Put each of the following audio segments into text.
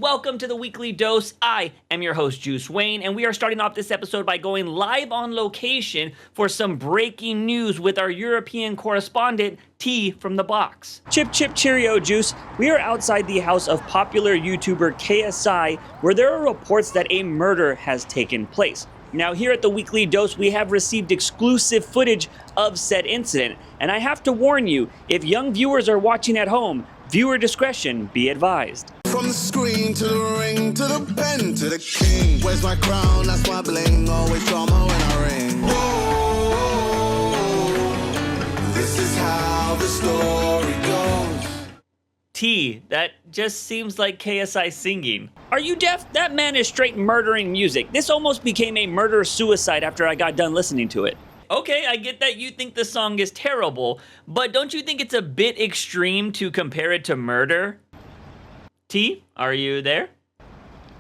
welcome to the Weekly Dose. I am your host, Juice Wayne, and we are starting off this episode by going live on location for some breaking news with our European correspondent, T from the box. Chip chip cheerio, Juice. We are outside the house of popular YouTuber KSI, where there are reports that a murder has taken place. Now, here at the Weekly Dose, we have received exclusive footage of said incident, and I have to warn you, if young viewers are watching at home, viewer discretion be advised. From the screen to the ring, to the pen, to the king. Where's my crown? That's my bling. Always drama when I ring. Whoa, this is how the story goes. T, that just seems like KSI singing. Are you deaf? That man is straight murdering music. This almost became a murder-suicide after I got done listening to it. Okay, I get that you think the song is terrible, but don't you think it's a bit extreme to compare it to murder? T, are you there?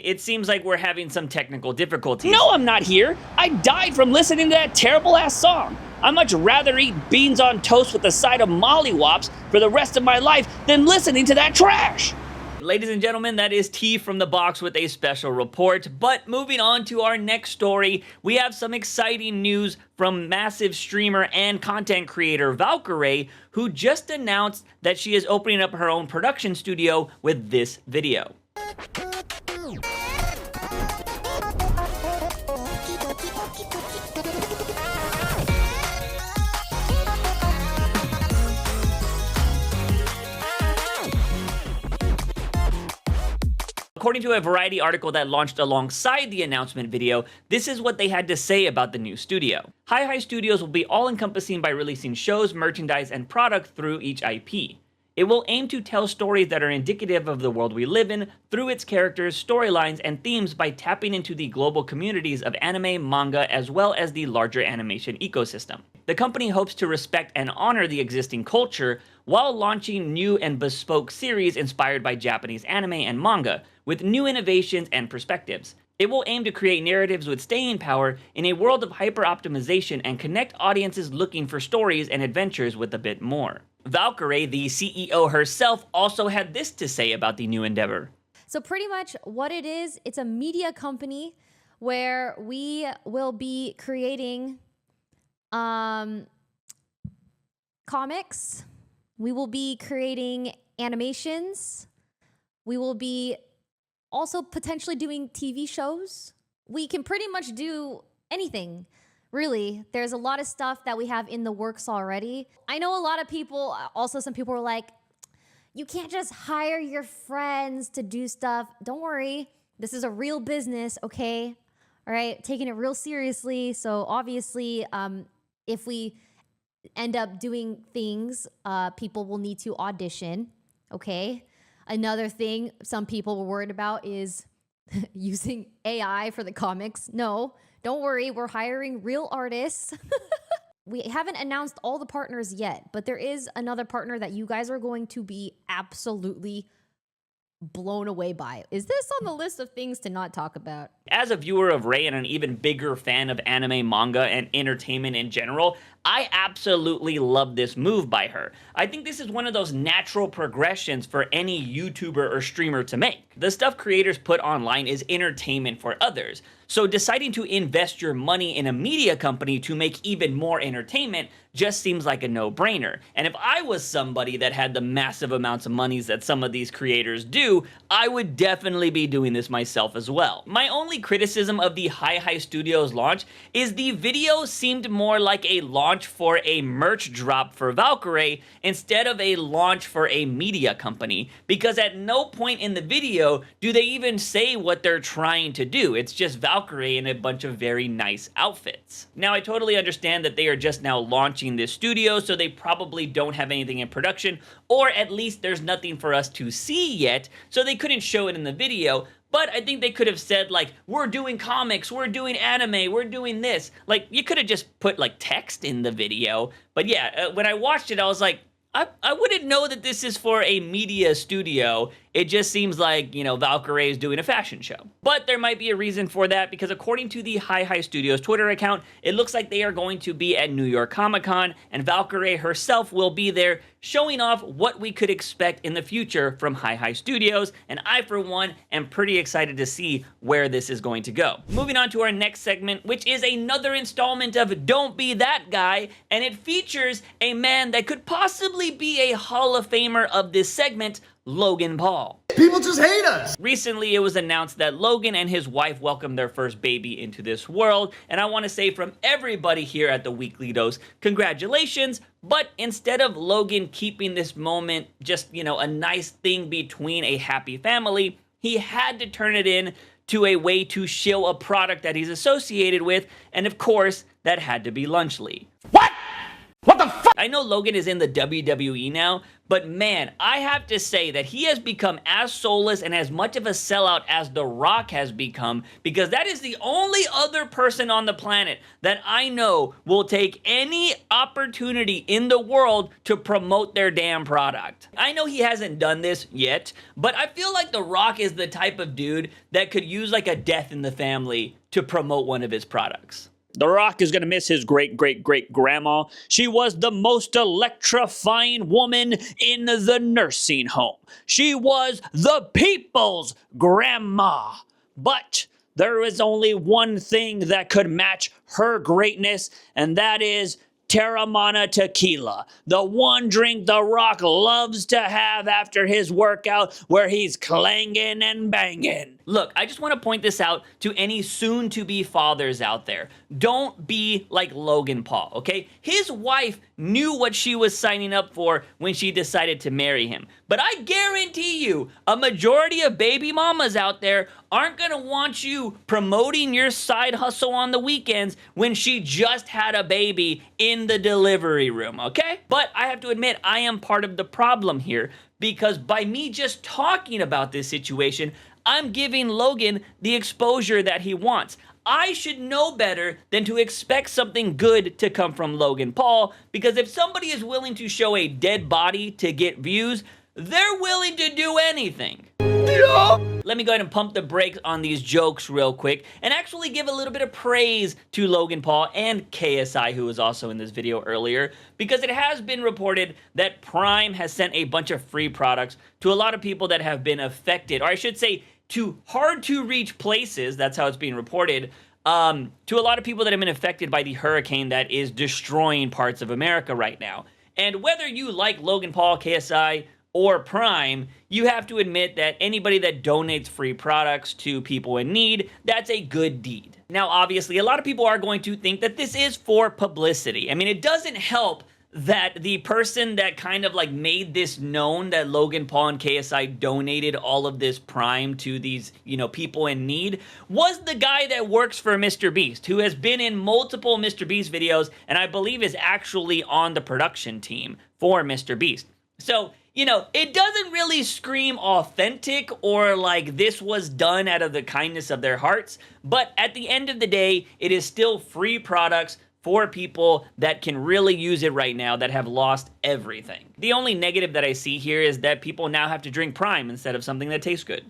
It seems like we're having some technical difficulties. No, I'm not here. I died from listening to that terrible-ass song. I'd much rather eat beans on toast with a side of mollywops for the rest of my life than listening to that trash. Ladies and gentlemen, that is T from the box with a special report. But moving on to our next story, we have some exciting news from massive streamer and content creator Valkyrae, who just announced that she is opening up her own production studio with this video. According to a Variety article that launched alongside the announcement video, this is what they had to say about the new studio. Hi Studios will be all-encompassing by releasing shows, merchandise, and product through each IP. It will aim to tell stories that are indicative of the world we live in through its characters, storylines, and themes by tapping into the global communities of anime, manga, as well as the larger animation ecosystem. The company hopes to respect and honor the existing culture while launching new and bespoke series inspired by Japanese anime and manga, with new innovations and perspectives. It will aim to create narratives with staying power in a world of hyper-optimization and connect audiences looking for stories and adventures with a bit more. Valkyrae, the CEO herself, also had this to say about the new endeavor. So pretty much what it is, it's a media company where we will be creating comics, we will be creating animations, we will be also potentially doing TV shows. We can pretty much do anything, really. There's a lot of stuff that we have in the works already. I know a lot of people, also some people are like, you can't just hire your friends to do stuff. Don't worry, this is a real business, okay? All right, taking it real seriously. So obviously, if we end up doing things, people will need to audition, okay? Another thing some people were worried about is using AI for the comics. No, don't worry, we're hiring real artists. We haven't announced all the partners yet, but there is another partner that you guys are going to be absolutely blown away by. Is this on the list of things to not talk about? As a viewer of Ray and an even bigger fan of anime, manga, and entertainment in general, I absolutely love this move by her. I think this is one of those natural progressions for any YouTuber or streamer to make. The stuff creators put online is entertainment for others, so deciding to invest your money in a media company to make even more entertainment just seems like a no-brainer. And if I was somebody that had the massive amounts of monies that some of these creators do, I would definitely be doing this myself as well. My only criticism of the Hi Studios launch is the video seemed more like a launch for a merch drop for Valkyrae instead of a launch for a media company, because at no point in the video do they even say what they're trying to do. It's just Valkyrae in a bunch of very nice outfits. Now, I totally understand that they are just now launching this studio, so they probably don't have anything in production, or at least there's nothing for us to see yet, so they couldn't show it in the video. But I think they could have said, like, we're doing comics, we're doing anime, we're doing this. Like, you could have just put, like, text in the video. But yeah, when I watched it, I was like, I wouldn't know that this is for a media studio It just seems like, Valkyrae is doing a fashion show. But there might be a reason for that, because according to the Hi Studios Twitter account, it looks like they are going to be at New York Comic Con, and Valkyrae herself will be there, showing off what we could expect in the future from Hi Studios, and I, for one, am pretty excited to see where this is going to go. Moving on to our next segment, which is another installment of Don't Be That Guy, and it features a man that could possibly be a Hall of Famer of this segment, Logan Paul. People just hate us. Recently, it was announced that Logan and his wife welcomed their first baby into this world, and I want to say from everybody here at the Weekly Dose, congratulations, but instead of Logan keeping this moment just, a nice thing between a happy family, he had to turn it in to a way to shill a product that he's associated with, and of course, that had to be Lunchly. What? What the fuck? I know Logan is in the WWE now, but man, I have to say that he has become as soulless and as much of a sellout as The Rock has become, because that is the only other person on the planet that I know will take any opportunity in the world to promote their damn product. I know he hasn't done this yet, but I feel like The Rock is the type of dude that could use like a Death in the Family to promote one of his products. The Rock is going to miss his great-great-great-grandma. She was the most electrifying woman in the nursing home. She was the people's grandma. But there is only one thing that could match her greatness, and that is Terramana Tequila, the one drink The Rock loves to have after his workout where he's clanging and banging. Look, I just want to point this out to any soon-to-be fathers out there. Don't be like Logan Paul, okay? His wife knew what she was signing up for when she decided to marry him. But I guarantee you, a majority of baby mamas out there aren't going to want you promoting your side hustle on the weekends when she just had a baby in the delivery room, okay? But I have to admit, I am part of the problem here, because by me just talking about this situation, I'm giving Logan the exposure that he wants. I should know better than to expect something good to come from Logan Paul, because if somebody is willing to show a dead body to get views, they're willing to do anything. Let me go ahead and pump the brakes on these jokes real quick and actually give a little bit of praise to Logan Paul and KSI, who was also in this video earlier, because it has been reported that Prime has sent a bunch of free products to a lot of people that have been affected, or I should say to hard-to-reach places, that's how it's being reported, to a lot of people that have been affected by the hurricane that is destroying parts of America right now. And whether you like Logan Paul, KSI, or Prime, you have to admit that anybody that donates free products to people in need, that's a good deed. Now, obviously, a lot of people are going to think that this is for publicity. I mean, it doesn't help that the person that kind of like made this known that Logan Paul and KSI donated all of this Prime to these, people in need was the guy that works for MrBeast, who has been in multiple MrBeast videos and I believe is actually on the production team for MrBeast. So, it doesn't really scream authentic or like this was done out of the kindness of their hearts, but at the end of the day, it is still free products for people that can really use it right now that have lost everything. The only negative that I see here is that people now have to drink Prime instead of something that tastes good.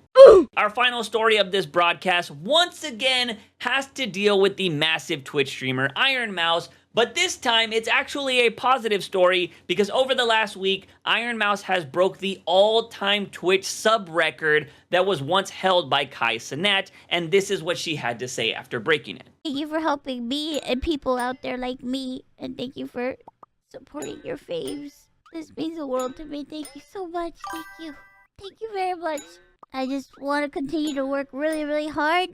Our final story of this broadcast once again has to deal with the massive Twitch streamer Ironmouse, but this time it's actually a positive story because over the last week, Ironmouse has broke the all-time Twitch sub record that was once held by Kai Cenat, and this is what she had to say after breaking it. Thank you for helping me and people out there like me, and thank you for supporting your faves. This means the world to me. Thank you so much. Thank you. Thank you very much. I just want to continue to work really, really hard.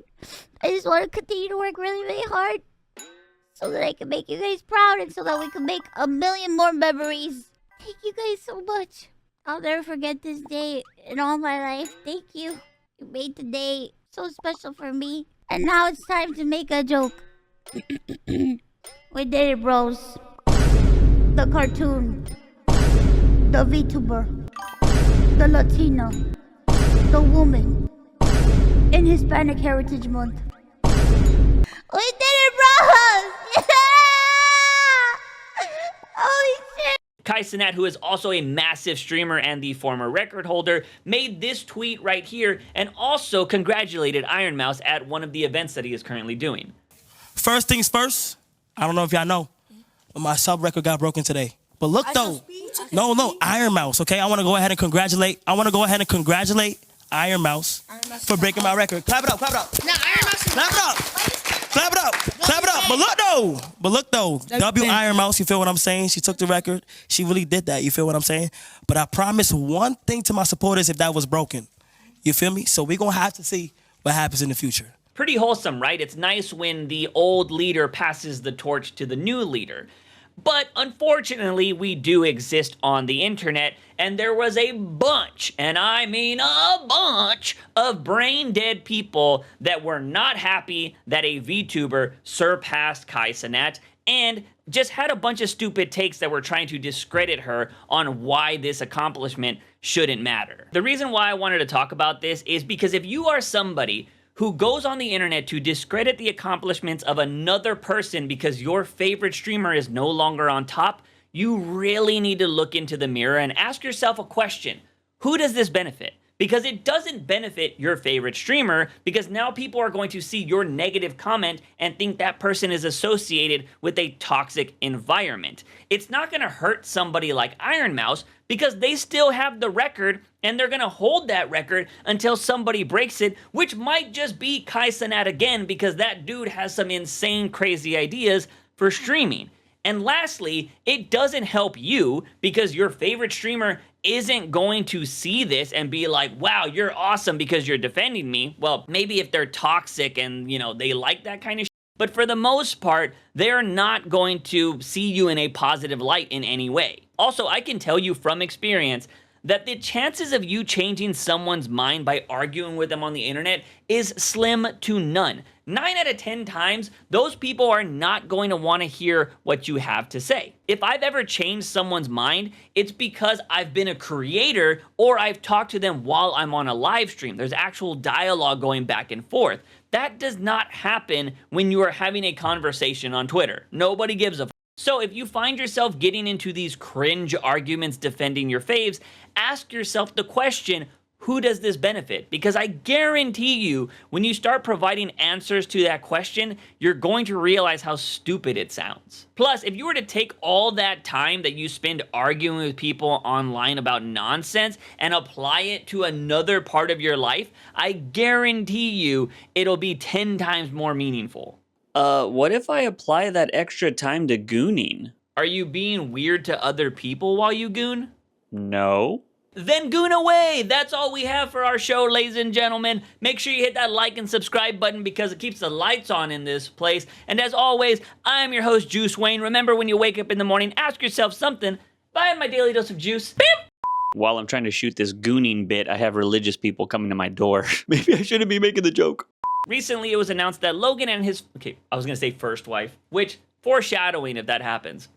So that I can make you guys proud and so that we can make 1 million more memories. Thank you guys so much. I'll never forget this day in all my life. Thank you. You made today so special for me. And now it's time to make a joke. We did it, bros. The cartoon. The VTuber. The Latino. The woman. In Hispanic Heritage Month. We did it, bros! Yeah! Holy shit! Kai Cenat, who is also a massive streamer and the former record holder, made this tweet right here and also congratulated Ironmouse at one of the events that he is currently doing. First things first, I don't know if y'all know, but my sub record got broken today. But look though, no, Ironmouse, okay? I want to go ahead and congratulate Ironmouse for breaking my record. Clap it up, clap it up. No, Ironmouse. Clap it up. Clap it up. Clap it up. But look though. W Ironmouse, you feel what I'm saying? She took the record. She really did that. You feel what I'm saying? But I promise one thing to my supporters if that was broken. You feel me? So we're going to have to see what happens in the future. Pretty wholesome, right? It's nice when the old leader passes the torch to the new leader. But unfortunately, we do exist on the internet, and there was a bunch, and I mean a bunch, of brain-dead people that were not happy that a VTuber surpassed Kai Cenat, and just had a bunch of stupid takes that were trying to discredit her on why this accomplishment shouldn't matter. The reason why I wanted to talk about this is because if you are somebody who goes on the internet to discredit the accomplishments of another person because your favorite streamer is no longer on top, you really need to look into the mirror and ask yourself a question. Who does this benefit? Because it doesn't benefit your favorite streamer, because now people are going to see your negative comment and think that person is associated with a toxic environment. It's not going to hurt somebody like Ironmouse because they still have the record and they're going to hold that record until somebody breaks it, which might just be Kai Cenat again because that dude has some insane crazy ideas for streaming. And lastly, it doesn't help you because your favorite streamer isn't going to see this and be like, wow, you're awesome because you're defending me. Well, maybe if they're toxic and, you know, they like that kind of shit. But for the most part, they're not going to see you in a positive light in any way. Also, I can tell you from experience that the chances of you changing someone's mind by arguing with them on the internet is slim to none. 9 out of 10 times, those people are not going to want to hear what you have to say. If I've ever changed someone's mind, it's because I've been a creator or I've talked to them while I'm on a live stream. There's actual dialogue going back and forth. That does not happen when you are having a conversation on Twitter. Nobody gives a f. So if you find yourself getting into these cringe arguments defending your faves, ask yourself the question, who does this benefit? Because I guarantee you, when you start providing answers to that question, you're going to realize how stupid it sounds. Plus, if you were to take all that time that you spend arguing with people online about nonsense and apply it to another part of your life, I guarantee you it'll be 10 times more meaningful. What if I apply that extra time to gooning? Are you being weird to other people while you goon? No. Then goon away! That's all we have for our show, ladies and gentlemen. Make sure you hit that like and subscribe button because it keeps the lights on in this place. And as always, I'm your host, Juice Wayne. Remember, when you wake up in the morning, ask yourself something. Buy my daily dose of juice. Beep! While I'm trying to shoot this gooning bit, I have religious people coming to my door. Maybe I shouldn't be making the joke. Recently, it was announced that Logan and his, I was going to say first wife, which foreshadowing if that happens.